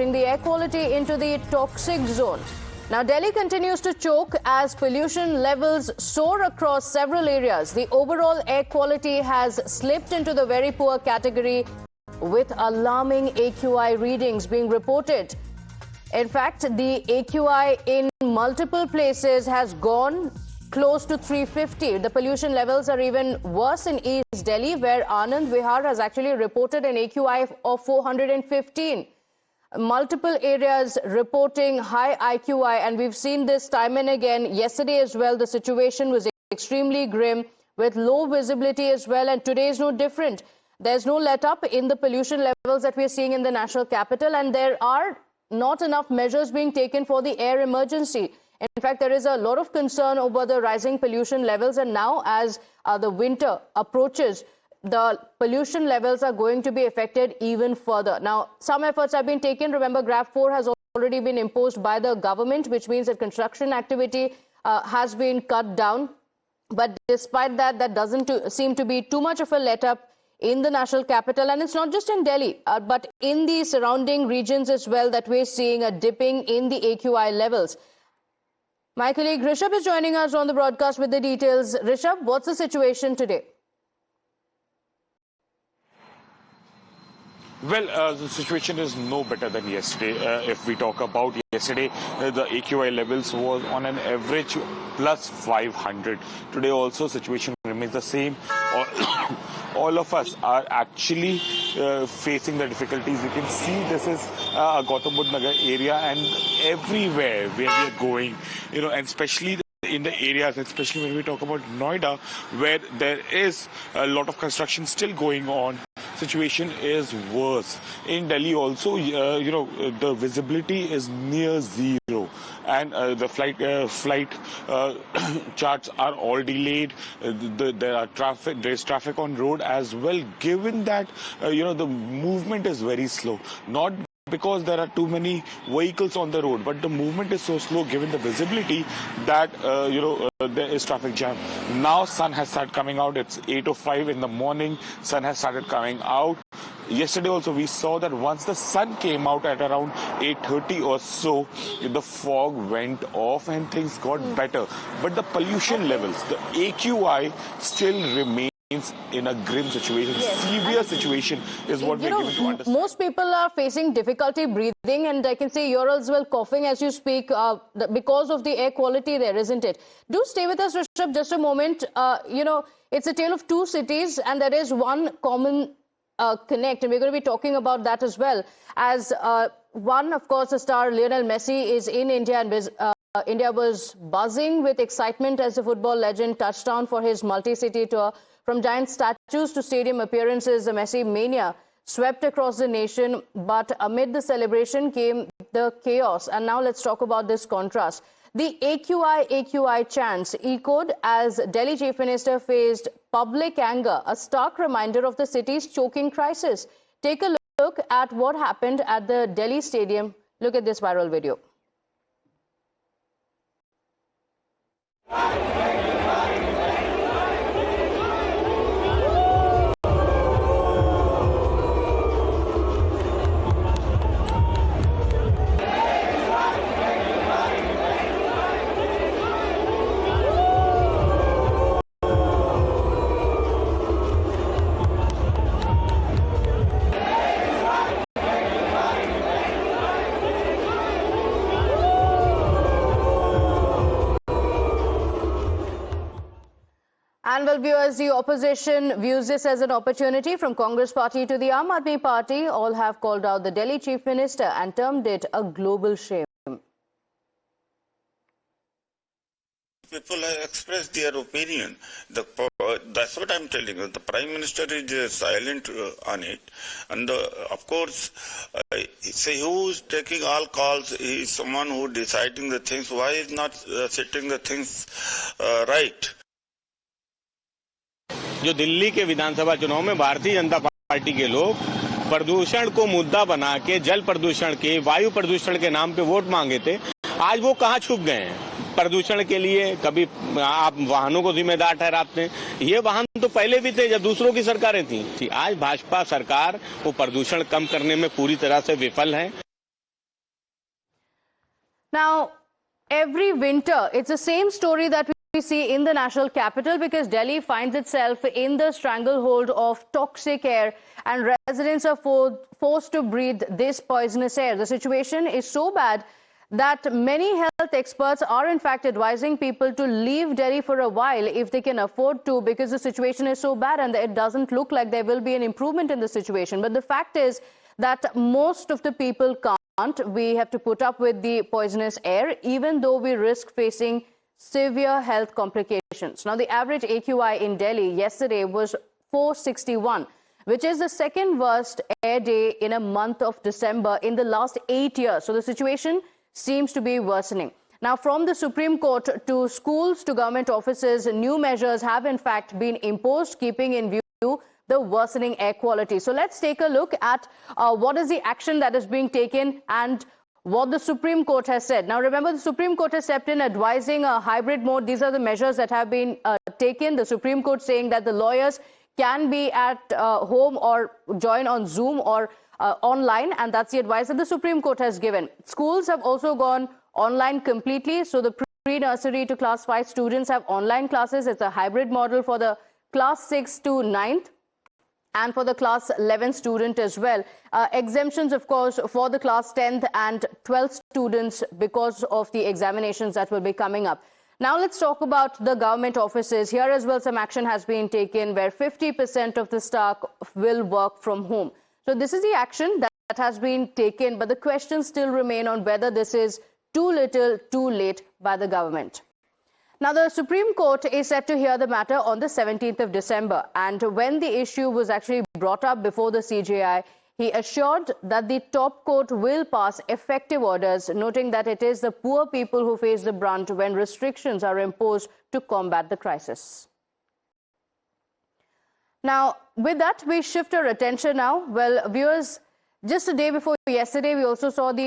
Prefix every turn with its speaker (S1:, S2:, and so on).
S1: pushing the air quality into the toxic zone. Now, Delhi continues to choke as pollution levels soar across several areas. The overall air quality has slipped into the very poor category, with alarming AQI readings being reported. In fact, the AQI in multiple places has gone close to 350. The pollution levels are even worse in East Delhi, where Anand Vihar has actually reported an AQI of 415. Multiple areas reporting high AQI, and we've seen this time and again. Yesterday as well, the situation was extremely grim with low visibility as well, and today is no different. There's no let-up in the pollution levels that we're seeing in the national capital, and there are not enough measures being taken for the air emergency. In fact, there is a lot of concern over the rising pollution levels, and now as the winter approaches, the pollution levels are going to be affected even further. Now, some efforts have been taken. Remember, GRAP 4 has already been imposed by the government, which means that construction activity has been cut down. But despite that, that doesn't seem to be too much of a let-up in the national capital. And it's not just in Delhi, but in the surrounding regions as well that we're seeing a dipping in the AQI levels. My colleague Rishabh is joining us on the broadcast with the details. Rishabh, what's the situation today?
S2: Well, the situation is no better than yesterday. If we talk about yesterday, the AQI levels was on an average plus 500. Today also situation remains the same. All of us are actually facing the difficulties. You can see this is Gautam Buddha Nagar area, and everywhere where we are going, and especially in the areas, especially when we talk about Noida, where there is a lot of construction still going on, situation is worse. In Delhi also, the visibility is near zero, and the flight charts are all delayed. There is traffic on road as well, given that the movement is very slow. Not because there are too many vehicles on the road, but the movement is so slow given the visibility that there is traffic jam. Now sun has started coming out. It's 8:05 in the morning. Sun has started coming out. Yesterday also we saw that once the sun came out at around 8:30 or so, the fog went off and things got better. But the pollution levels, the AQI still remains in a grim situation. Yes. Severe situation is what we're given to understand.
S1: Most people are facing difficulty breathing, and I can say you're as well coughing as you speak because of the air quality there, isn't it? Do stay with us, Rishabh, just a moment. It's a tale of two cities, and there is one common connect, and we're going to be talking about that as well. As one, of course, the star Lionel Messi is in India, and India was buzzing with excitement as the football legend touched down for his multi-city tour. From giant statues to stadium appearances, the Messi mania swept across the nation. But amid the celebration came the chaos. And now let's talk about this contrast. The AQI chants echoed as Delhi Chief Minister faced public anger, a stark reminder of the city's choking crisis. Take a look at what happened at the Delhi stadium. Look at this viral video. And well, viewers, the opposition views this as an opportunity. From Congress party to the Aam Aadmi party, all have called out the Delhi Chief Minister and termed it a global shame.
S3: People have expressed their opinion. That's what I'm telling you. The Prime Minister is silent on it. And of course, who's taking all calls? He is someone who deciding the things. Why is not setting the things right?
S4: जो दिल्ली के विधानसभा चुनाव में Bharatiya Janata party के लोग प्रदूषण को मुद्दा बना के जल प्रदूषण के, वायु प्रदूषण के नाम पे वोट मांगे थे, आज वो कहां छुप गए हैं? प्रदूषण के लिए कभी आप वाहनों को जिम्मेदार ठहराते हैं, ये वाहन तो पहले भी थे जब दूसरों की सरकारें थी। आज भाजपा सरकार वो प्रदूषण कम करने में पूरी तरह से विफल है।
S1: Now, every winter, it's the same story that we see in the national capital, because Delhi finds itself in the stranglehold of toxic air and residents are forced to breathe this poisonous air. The situation is so bad that many health experts are in fact advising people to leave Delhi for a while if they can afford to, because the situation is so bad and it doesn't look like there will be an improvement in the situation. But the fact is that most of the people can't. We have to put up with the poisonous air, even though we risk facing severe health complications. Now, the average AQI in Delhi yesterday was 461, which is the second worst air day in a month of December in the last 8 years. So the situation seems to be worsening. Now, from the Supreme Court to schools to government offices, new measures have in fact been imposed, keeping in view the worsening air quality. So let's take a look at what is the action that is being taken and what the Supreme Court has said. Now, remember, the Supreme Court has stepped in advising a hybrid mode. These are the measures that have been taken. The Supreme Court saying that the lawyers can be at home or join on Zoom or online, and that's the advice that the Supreme Court has given. Schools have also gone online completely. So the pre-nursery to class 5 students have online classes. It's a hybrid model for the class 6 to 9th. And for the class 11 student as well. Exemptions, of course, for the class 10th and 12th students because of the examinations that will be coming up. Now let's talk about the government offices. Here as well, some action has been taken where 50% of the staff will work from home. So this is the action that has been taken, but the questions still remain on whether this is too little, too late by the government. Now, the Supreme Court is set to hear the matter on the 17th of December. And when the issue was actually brought up before the CJI, he assured that the top court will pass effective orders, noting that it is the poor people who face the brunt when restrictions are imposed to combat the crisis. Now, with that, we shift our attention now. Well, viewers, just a day before yesterday, we also saw the